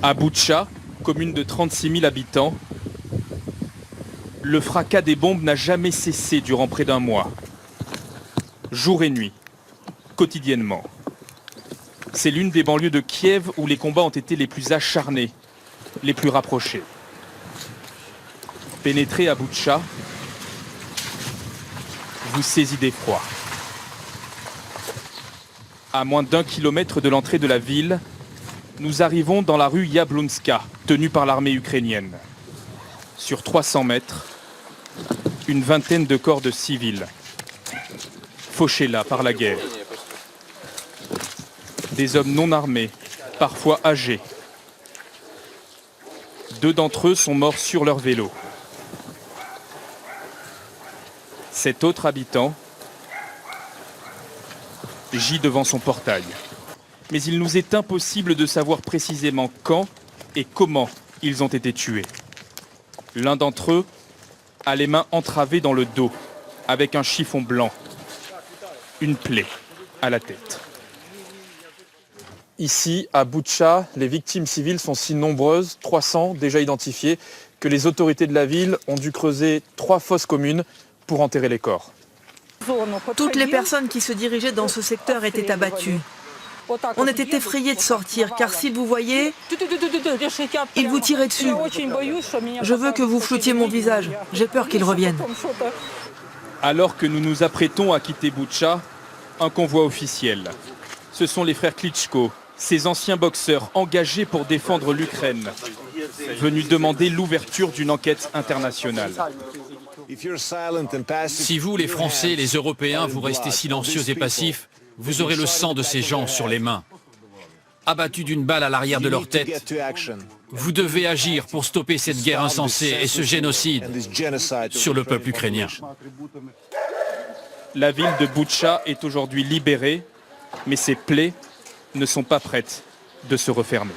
À Boutcha, commune de 36 000 habitants, le fracas des bombes n'a jamais cessé durant près d'un mois. Jour et nuit, quotidiennement. C'est l'une des banlieues de Kiev où les combats ont été les plus acharnés, les plus rapprochés. Pénétrer à Boutcha vous saisit d'effroi. À moins d'1 kilomètre de l'entrée de la ville, nous arrivons dans la rue Yablonska, tenue par l'armée ukrainienne. Sur 300 mètres, une vingtaine de corps de civils, fauchés là par la guerre. Des hommes non armés, parfois âgés. 2 d'entre eux sont morts sur leur vélo. 7 autres habitants gît devant son portail. Mais il nous est impossible de savoir précisément quand et comment ils ont été tués. L'un d'entre eux a les mains entravées dans le dos, avec un chiffon blanc, une plaie à la tête. Ici, à Boutcha, les victimes civiles sont si nombreuses, 300 déjà identifiées, que les autorités de la ville ont dû creuser 3 fosses communes pour enterrer les corps. Toutes les personnes qui se dirigeaient dans ce secteur étaient abattues. On était effrayés de sortir, car s'ils vous voyaient, ils vous tiraient dessus. Je veux que vous floutiez mon visage. J'ai peur qu'ils reviennent. Alors que nous nous apprêtons à quitter Boutcha, un convoi officiel. Ce sont les frères Klitschko, ces anciens boxeurs engagés pour défendre l'Ukraine, venus demander l'ouverture d'une enquête internationale. Si vous, les Français, les Européens, vous restez silencieux et passifs, vous aurez le sang de ces gens sur les mains. Abattus d'une balle à l'arrière de leur tête, vous devez agir pour stopper cette guerre insensée et ce génocide sur le peuple ukrainien. La ville de Boutcha est aujourd'hui libérée, mais ses plaies ne sont pas prêtes de se refermer.